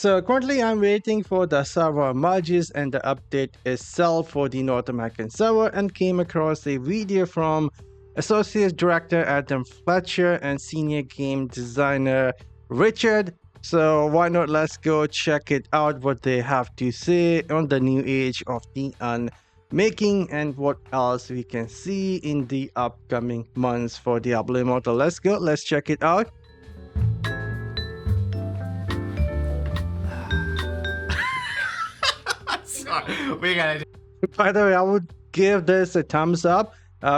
So currently I'm waiting for the server merges and the update itself for the North American server, and came across a video from Associate Director Adam Fletcher and Senior Game Designer Richard. So why not, let's go check it out what they have to say on the new age of the unmaking and what else we can see in the upcoming months for Diablo Immortal. Let's go, let's check it out. We gotta. By the way, I would give this a thumbs up.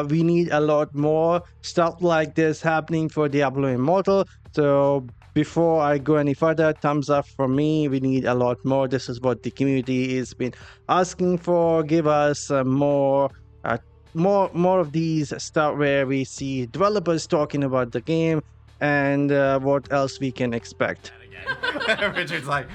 We need a lot more stuff like this happening for Diablo Immortal. So before I go any further, thumbs up for me. We need a lot more. This is what the community has been asking for. Give us more of these stuff where we see developers talking about the game and what else we can expect. Richard's like.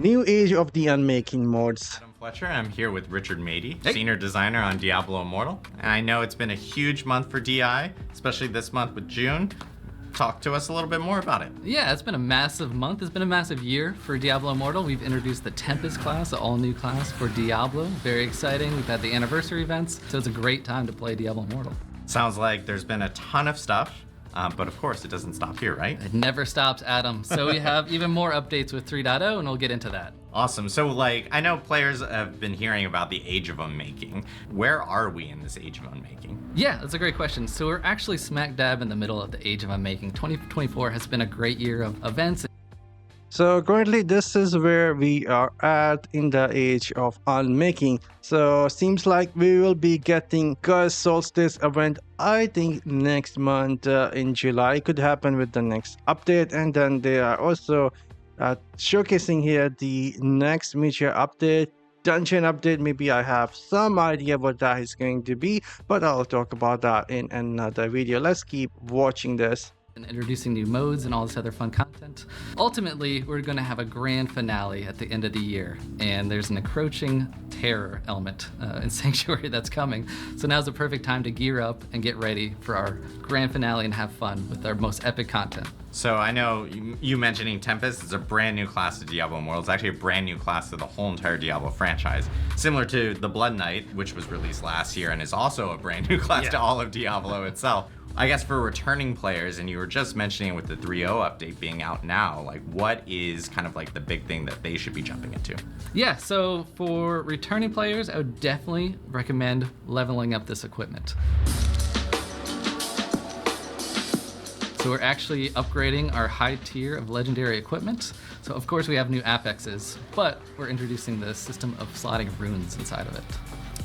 New Age of the Unmaking mods. Adam Fletcher, I'm here with Richard Mady, Senior Designer on Diablo Immortal. And I know it's been a huge month for DI, especially this month with June. Talk to us a little bit more about it. Yeah, it's been a massive month. It's been a massive year for Diablo Immortal. We've introduced the Tempest class, an all-new class for Diablo. Very exciting. We've had the anniversary events, so it's a great time to play Diablo Immortal. Sounds like there's been a ton of stuff. But of course, it doesn't stop here, right? It never stops, Adam. So we have even more updates with 3.0, and we'll get into that. Awesome. So, I know players have been hearing about the Age of Unmaking. Where are we in this Age of Unmaking? Yeah, that's a great question. So we're actually smack dab in the middle of the Age of Unmaking. 2024 has been a great year of events. So currently this is where we are at in the Age of Unmaking. So seems like we will be getting Curse Solstice event, I think next month in July. Could happen with the next update. And then they are also showcasing here the next major update, dungeon update. Maybe I have some idea what that is going to be, but I'll talk about that in another video. Let's keep watching this. And introducing new modes and all this other fun content. Ultimately, we're going to have a grand finale at the end of the year, and there's an encroaching terror element in Sanctuary that's coming. So now's the perfect time to gear up and get ready for our grand finale and have fun with our most epic content. So I know you mentioning Tempest is a brand new class to Diablo Immortal. It's actually a brand new class to the whole entire Diablo franchise. Similar to the Blood Knight, which was released last year and is also a brand new class to all of Diablo itself. I guess for returning players, and you were just mentioning with the 3.0 update being out now, what is kind of the big thing that they should be jumping into? Yeah, so for returning players, I would definitely recommend leveling up this equipment. So we're actually upgrading our high tier of legendary equipment. So of course we have new affixes, but we're introducing the system of slotting runes inside of it.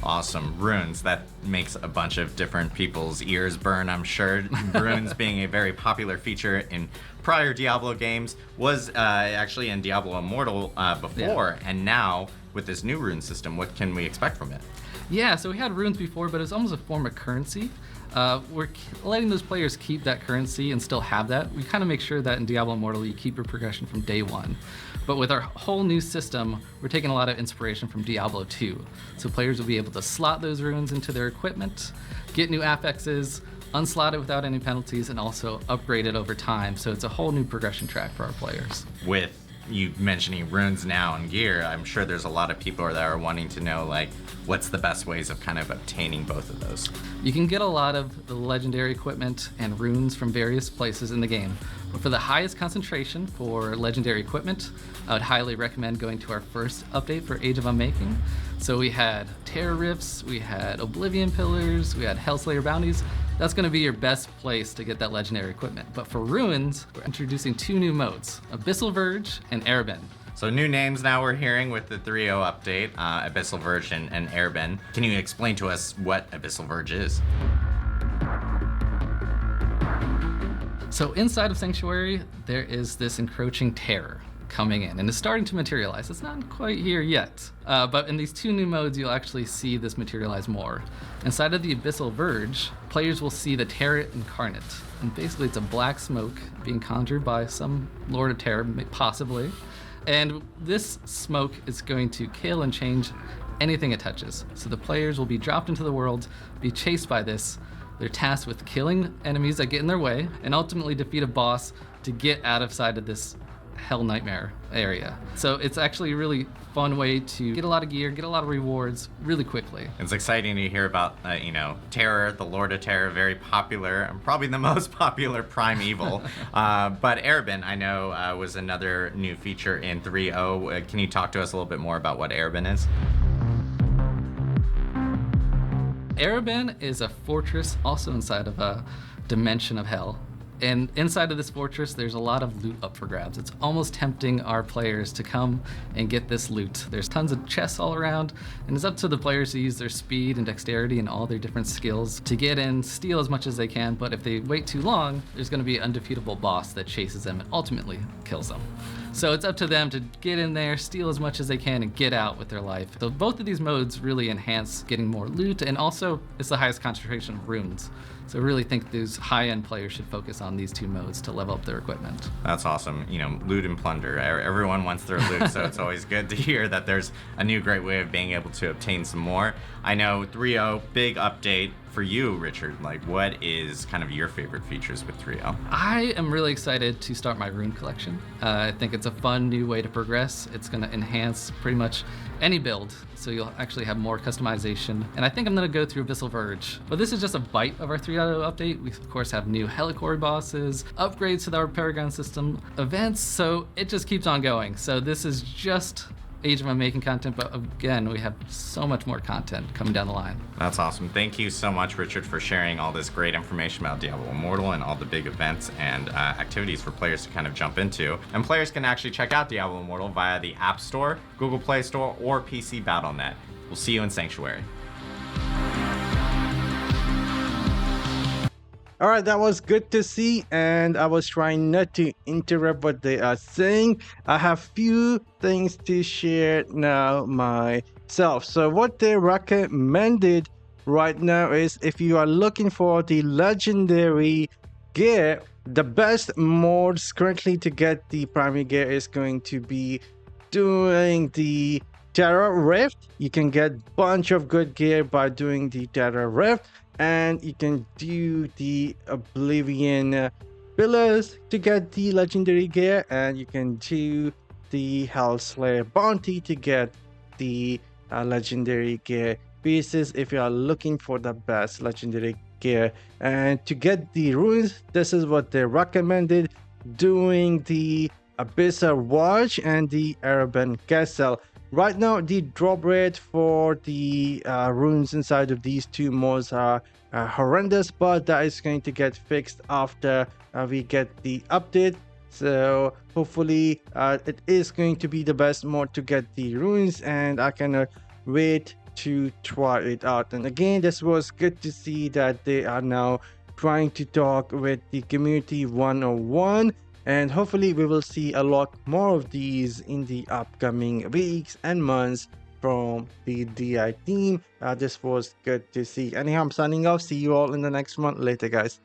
Awesome. Runes. That makes a bunch of different people's ears burn, I'm sure. Runes being a very popular feature in prior Diablo games, was actually in Diablo Immortal before, and now with this new rune system, what can we expect from it? Yeah, so we had runes before, but it was almost a form of currency. We're letting those players keep that currency and still have that. We kind of make sure that in Diablo Immortal you keep your progression from day one. But with our whole new system, we're taking a lot of inspiration from Diablo 2. So players will be able to slot those runes into their equipment, get new affixes, unslot it without any penalties, and also upgrade it over time. So it's a whole new progression track for our players. With you mentioning runes now and gear, I'm sure there's a lot of people that are wanting to know what's the best ways of kind of obtaining both of those. You can get a lot of the legendary equipment and runes from various places in the game. But for the highest concentration for legendary equipment, I would highly recommend going to our first update for Age of Unmaking. So we had Terror Rifts, we had Oblivion Pillars, we had Hellslayer Bounties. That's going to be your best place to get that legendary equipment. But for runes, we're introducing two new modes, Abyssal Verge and Airbend. So new names now we're hearing with the 3.0 update, Abyssal Verge and Airbend. Can you explain to us what Abyssal Verge is? So inside of Sanctuary, there is this encroaching terror coming in, and it's starting to materialize. It's not quite here yet, but in these two new modes, you'll actually see this materialize more. Inside of the Abyssal Verge, players will see the Terror incarnate, and basically it's a black smoke being conjured by some Lord of Terror, possibly, and this smoke is going to kill and change anything it touches. So the players will be dropped into the world, be chased by this, They're tasked with killing enemies that get in their way and ultimately defeat a boss to get out of sight of this hell nightmare area. So it's actually a really fun way to get a lot of gear, get a lot of rewards really quickly. It's exciting to hear about, Terror, the Lord of Terror, very popular, and probably the most popular primeval. But Arabin, I know, was another new feature in 3.0. Can you talk to us a little bit more about what Arabin is? Arabin is a fortress also inside of a dimension of hell. And inside of this fortress, there's a lot of loot up for grabs. It's almost tempting our players to come and get this loot. There's tons of chests all around, and it's up to the players to use their speed and dexterity and all their different skills to get in, steal as much as they can, but if they wait too long, there's gonna be an undefeatable boss that chases them and ultimately kills them. So it's up to them to get in there, steal as much as they can, and get out with their life. So both of these modes really enhance getting more loot, and also it's the highest concentration of runes. So I really think those high-end players should focus on these two modes to level up their equipment. That's awesome. Loot and plunder. Everyone wants their loot, so it's always good to hear that there's a new great way of being able to obtain some more. I know 3.0, big update for you, Richard. Like, what is kind of your favorite features with 3.0? I am really excited to start my rune collection. I think it's a fun new way to progress. It's going to enhance pretty much any build, so you'll actually have more customization. And I think I'm going to go through Abyssal Verge. But this is just a bite of our 3.0 update. We, of course, have new Helicore bosses, upgrades to our Paragon system, events, so it just keeps on going. So this is just Age of Unmaking content, but again, we have so much more content coming down the line. That's awesome. Thank you so much, Richard, for sharing all this great information about Diablo Immortal and all the big events and activities for players to kind of jump into. And players can actually check out Diablo Immortal via the App Store, Google Play Store, or PC Battle.net. We'll see you in Sanctuary. All right, that was good to see, and I was trying not to interrupt what they are saying. I have few things to share now myself. So what they recommended right now is if you are looking for the legendary gear, the best modes currently to get the primary gear is going to be doing the Terra Rift. You can get bunch of good gear by doing the Terra Rift, and you can do the Oblivion pillars to get the legendary gear, and you can do the Hellslayer bounty to get the legendary gear pieces if you are looking for the best legendary gear. And to get the runes, this is what they recommended: doing the Abyssal Verge and the Arabin Castle. Right now, the drop rate for the runes inside of these two modes are horrendous, but that is going to get fixed after we get the update. So hopefully it is going to be the best mode to get the runes, and I cannot wait to try it out. And again, this was good to see that they are now trying to talk with the community 101. And hopefully we will see a lot more of these in the upcoming weeks and months from the DI team. This was good to see. Anyhow, I'm signing off. See you all in the next one. Later, guys.